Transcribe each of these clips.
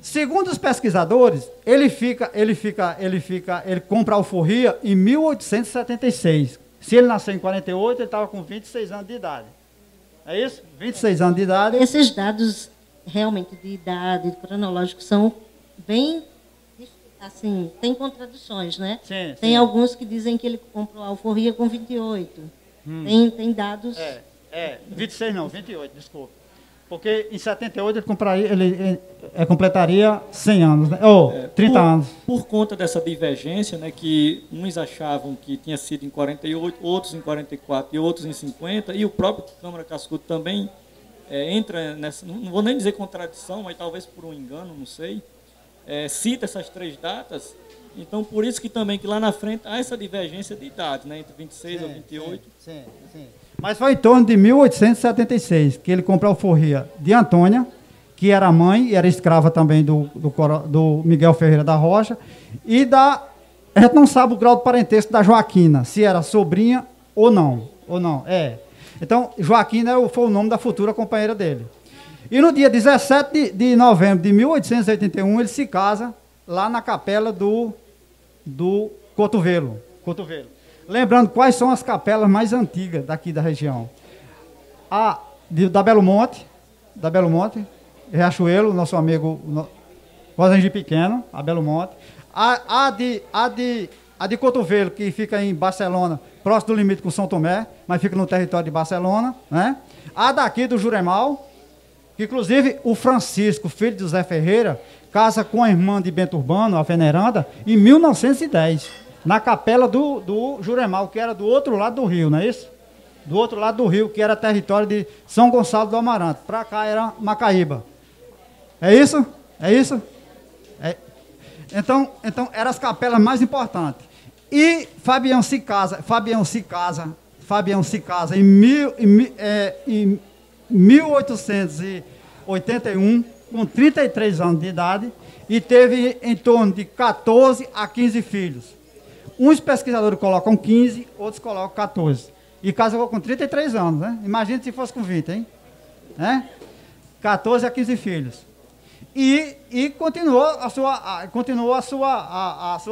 Segundo os pesquisadores, ele compra a alforria em 1876. Se ele nasceu em 48, ele estava com 26 anos de idade. É isso? 26 anos de idade. Esses dados realmente de idade, cronológicos, são bem, assim, tem contradições, né? Sim, tem sim. alguns que dizem que ele comprou a alforria com 28. Tem dados... 26 não, 28, desculpa. Porque em 78 ele completaria 100 anos, né? Ou 30 anos. Por conta dessa divergência, né, que uns achavam que tinha sido em 48, outros em 44 e outros em 50, e o próprio Câmara Cascudo também entra nessa, não vou nem dizer contradição, mas talvez por um engano, não sei, cita essas três datas. Então, por isso que também que lá na frente há essa divergência de idade, né, entre 26 ou 28. Sim. Mas foi em torno de 1876 que ele comprou a alforria de Antônia, que era mãe e era escrava também do Miguel Ferreira da Rocha, e a gente não sabe o grau de parentesco da Joaquina, se era sobrinha ou não. Então, Joaquina foi o nome da futura companheira dele. E no dia 17 de novembro de 1881, ele se casa lá na capela do Cotovelo. Lembrando quais são as capelas mais antigas daqui da região. Da Belo Monte, Riachuelo, nosso amigo Rosengi Pequeno, a Belo Monte. A de Cotovelo, que fica em Barcelona, próximo do limite com São Tomé, mas fica no território de Barcelona, né? A daqui do Juremal, que inclusive o Francisco, filho de José Ferreira, casa com a irmã de Bento Urbano, a veneranda, em 1910. Na capela do Juremal, que era do outro lado do rio, não é isso? Do outro lado do rio, que era território de São Gonçalo do Amaranto. Para cá era Macaíba. É isso? Então eram as capelas mais importantes. E Fabião se casa em 1881, com 33 anos de idade, e teve em torno de 14 a 15 filhos. Uns pesquisadores colocam 15, outros colocam 14. E casou com 33 anos, né? Imagina se fosse com 20, hein? 14 a 15 filhos. E continuou a sua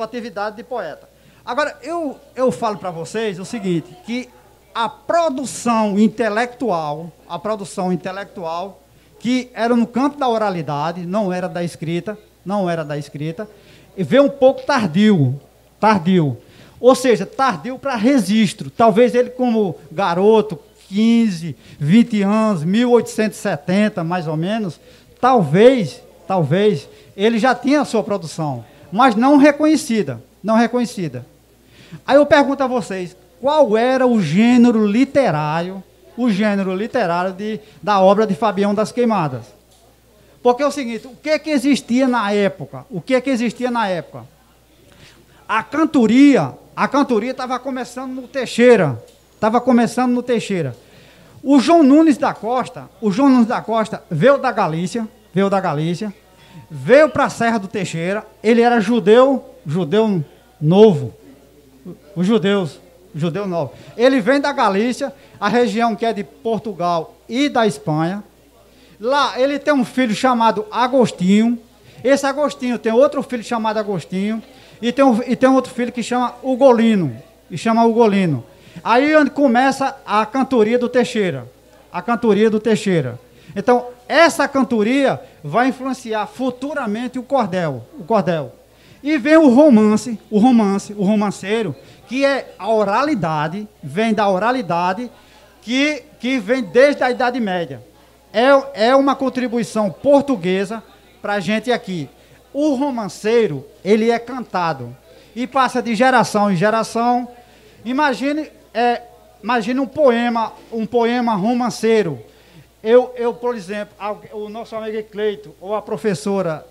atividade de poeta. Agora, eu falo para vocês o seguinte, que a produção intelectual, que era no campo da oralidade, não era da escrita, veio um pouco tardio. Ou seja, tardio para registro. Talvez ele, como garoto, 15, 20 anos, 1870, mais ou menos, talvez ele já tinha a sua produção, mas não reconhecida. Aí eu pergunto a vocês, qual era o gênero literário da obra de Fabião das Queimadas? Porque é o seguinte, o que existia na época? A cantoria estava começando no Teixeira. O João Nunes da Costa veio da Galícia, veio para a Serra do Teixeira. Ele era judeu novo. Os judeus novos. Ele vem da Galícia, a região que é de Portugal e da Espanha. Lá ele tem um filho chamado Agostinho. Esse Agostinho tem outro filho chamado Agostinho. E tem outro filho que chama Ugolino. Aí onde começa a cantoria do Teixeira. Então, essa cantoria vai influenciar futuramente o cordel. E vem o romanceiro, que é a oralidade, vem da oralidade, que vem desde a Idade Média. É uma contribuição portuguesa para a gente aqui. O romanceiro, ele é cantado e passa de geração em geração. Imagine um poema romanceiro. Eu, por exemplo, o nosso amigo Cleito, ou a professora,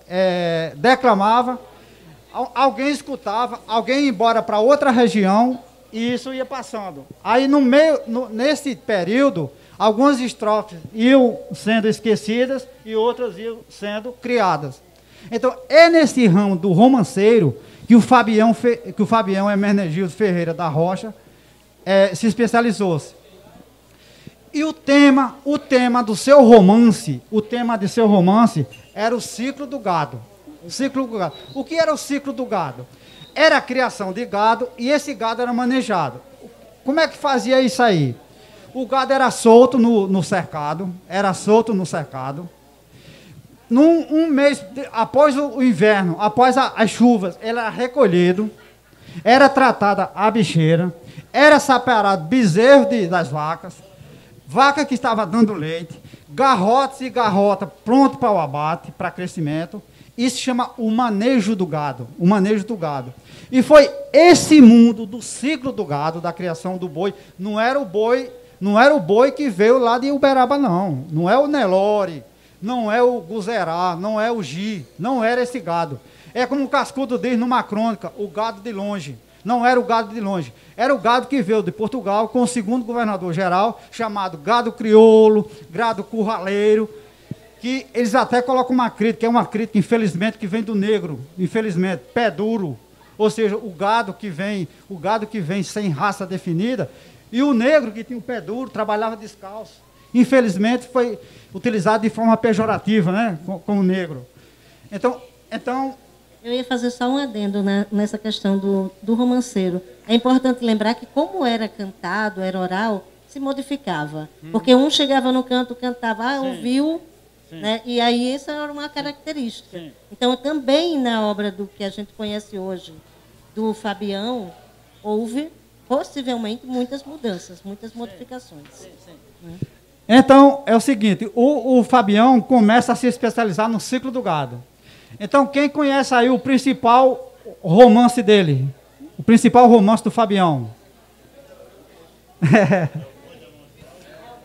declamava, alguém escutava, alguém ia embora para outra região e isso ia passando. Aí, nesse período, algumas estrofes iam sendo esquecidas e outras iam sendo criadas. Então, é nesse ramo do romanceiro que o Fabião Hermenegildo Ferreira da Rocha se especializou-se. E o tema do seu romance era o ciclo do gado. O ciclo do gado. O que era o ciclo do gado? Era a criação de gado e esse gado era manejado. Como é que fazia isso aí? O gado era solto no cercado, Um mês após o inverno, após as chuvas, ele era recolhido, era tratada a bicheira, era separado bezerro das vacas, vaca que estava dando leite, garrotes e garrota pronto para o abate, para crescimento. Isso se chama o manejo do gado, E foi esse mundo do ciclo do gado, da criação do boi. Não era o boi que veio lá de Uberaba, não. Não é o Nelore, não é o Guzerá, não é o Gi, não era esse gado. É como o Cascudo diz numa crônica, o gado de longe. Não era o gado de longe, era o gado que veio de Portugal com o segundo governador-geral, chamado gado crioulo, gado curraleiro, que eles até colocam uma crítica, infelizmente, que vem do negro, infelizmente, pé duro, ou seja, o gado que vem sem raça definida, e o negro que tinha o pé duro, trabalhava descalço. Infelizmente, foi utilizado de forma pejorativa, né, como negro. Então, eu ia fazer só um adendo nessa questão do romanceiro. É importante lembrar que, como era cantado, era oral, se modificava. Porque um chegava no canto, cantava, ouviu, né? E aí essa era uma característica. Sim. Então, também na obra do que a gente conhece hoje, do Fabião, houve, possivelmente, muitas mudanças, muitas modificações. Né? Então, é o seguinte, o Fabião começa a se especializar no ciclo do gado. Então, quem conhece aí o principal romance dele? O principal romance do Fabião?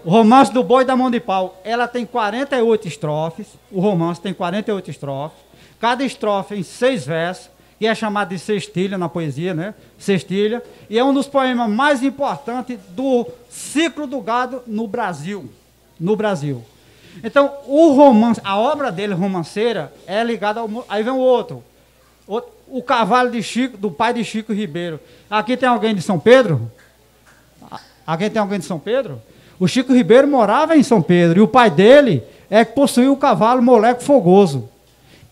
O romance do Boi da Mão de Pau. Ela tem 48 estrofes. O romance tem 48 estrofes. Cada estrofe em 6 versos. E é chamado de sextilha na poesia, né? Sextilha. E é um dos poemas mais importantes do ciclo do gado no Brasil. Então, o romance, a obra dele, romanceira, é ligada ao... Aí vem o outro. O Cavalo de Chico, do pai de Chico Ribeiro. Aqui tem alguém de São Pedro? Aqui tem alguém de São Pedro? O Chico Ribeiro morava em São Pedro. E o pai dele é que possuía o cavalo Moleco Fogoso.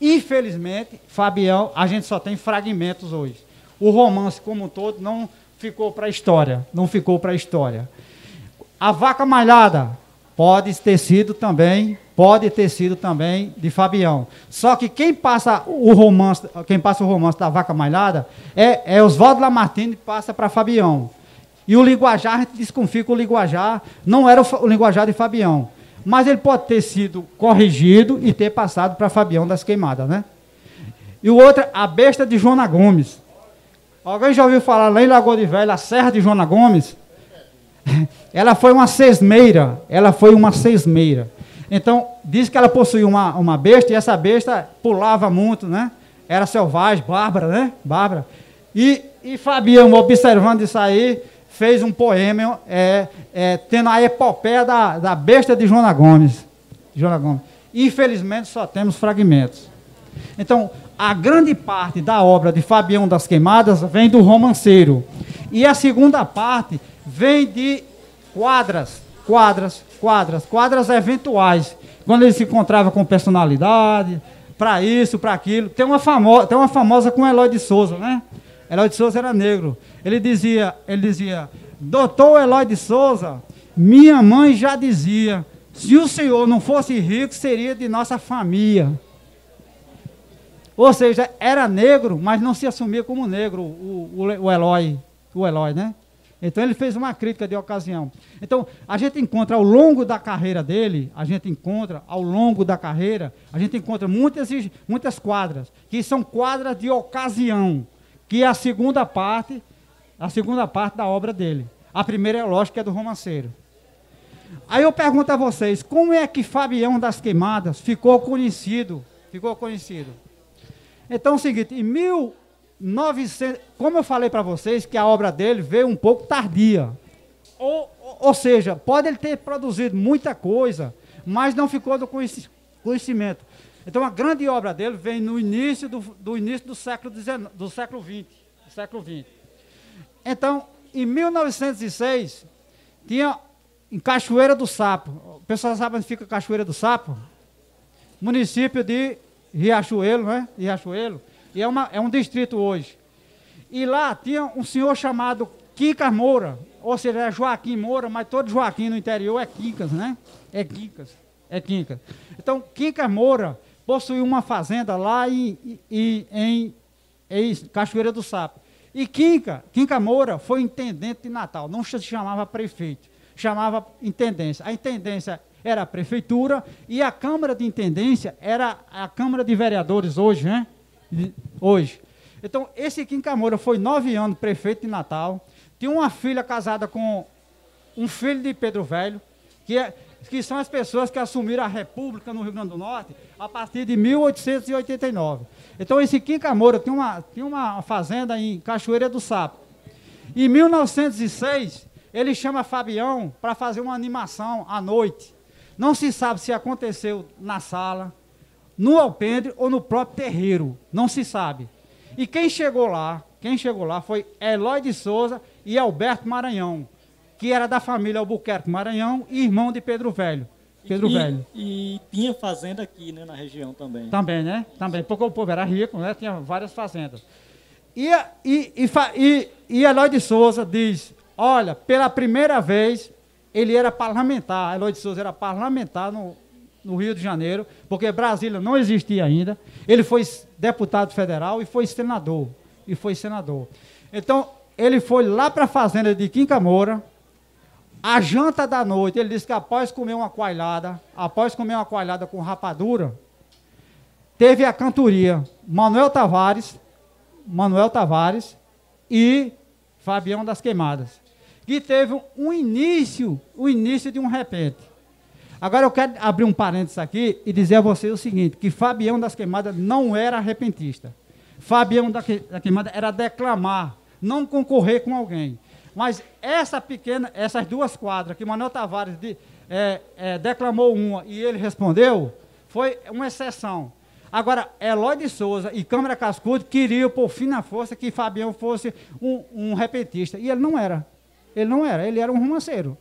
Infelizmente, Fabião, a gente só tem fragmentos hoje. O romance, como um todo, não ficou para a história. A Vaca Malhada... Pode ter sido também de Fabião. Só que quem passa o romance da Vaca Malhada é Oswaldo Lamartine que passa para Fabião. E o linguajar, a gente desconfia que o linguajar não era o linguajar de Fabião. Mas ele pode ter sido corrigido e ter passado para Fabião das Queimadas, né? E o outro, a Besta de Joana Gomes. Alguém já ouviu falar lá em Lagoa de Velha, a Serra de Joana Gomes? Ela foi uma sesmeira. Então, diz que ela possuía uma besta, e essa besta pulava muito, né? Era selvagem, bárbara, né? E Fabião, observando isso aí, fez um poema tendo a epopeia da besta de Joana Gomes. Infelizmente, só temos fragmentos. Então, a grande parte da obra de Fabião das Queimadas vem do romanceiro. E a segunda parte vem de quadras eventuais, quando ele se encontrava com personalidade, para isso, para aquilo. Tem uma famosa com Eloy de Souza, né? Eloy de Souza era negro. Ele dizia, doutor Eloy de Souza, minha mãe já dizia, se o senhor não fosse rico, seria de nossa família. Ou seja, era negro, mas não se assumia como negro, o Eloy, né? Então ele fez uma crítica de ocasião. Então a gente encontra ao longo da carreira dele, muitas quadras, que são quadras de ocasião, que é a segunda parte da obra dele. A primeira, é lógico, que é do romanceiro. Aí eu pergunto a vocês, como é que Fabião das Queimadas ficou conhecido? Então é o seguinte, em 1900, como eu falei para vocês, que a obra dele veio um pouco tardia. Ou seja, pode ele ter produzido muita coisa, mas não ficou do conhecimento. Então a grande obra dele vem no início do século XX. Então, em 1906, tinha em Cachoeira do Sapo. O pessoal sabe onde fica Cachoeira do Sapo? Município de Riachuelo, né? Riachuelo. E é um distrito hoje. E lá tinha um senhor chamado Quincas Moura, ou seja, é Joaquim Moura, mas todo Joaquim no interior é Quincas, né? É Quincas. Então, Quincas Moura possuía uma fazenda lá em Cachoeira do Sapo. E Quincas Moura foi intendente de Natal, não se chamava prefeito, chamava intendência. A intendência era a prefeitura e a Câmara de Intendência era a Câmara de Vereadores hoje, né? Hoje. Então, esse Quincas Moura foi 9 anos prefeito de Natal, tinha uma filha casada com um filho de Pedro Velho, que são as pessoas que assumiram a República no Rio Grande do Norte a partir de 1889. Então, esse Quincas Moura tinha uma fazenda em Cachoeira do Sapo. Em 1906, ele chama Fabião para fazer uma animação à noite. Não se sabe se aconteceu na sala, no alpendre ou no próprio terreiro. Não se sabe. E quem chegou lá foi Eloy de Souza e Alberto Maranhão, que era da família Albuquerque Maranhão e irmão de Pedro Velho. E tinha fazenda aqui, né, na região também. Também, né? Também, porque o povo era rico, né? Tinha várias fazendas. E Eloy de Souza diz, olha, pela primeira vez ele era parlamentar, Eloy de Souza era parlamentar no Rio de Janeiro, porque Brasília não existia ainda. Ele foi deputado federal e foi senador. Então, ele foi lá para a fazenda de Quincas Moura. A janta da noite, ele disse que após comer uma coalhada com rapadura, teve a cantoria Manuel Tavares e Fabião das Queimadas, que teve um início de um repente. Agora eu quero abrir um parênteses aqui e dizer a vocês o seguinte, que Fabião das Queimadas não era repentista. Fabião da Queimada era declamar, não concorrer com alguém. Mas essas duas quadras que Manuel Tavares declamou uma e ele respondeu, foi uma exceção. Agora, Eloy de Souza e Câmara Cascudo queriam, por fim na força, que Fabião fosse um repentista. E ele não era. Ele era um romanceiro.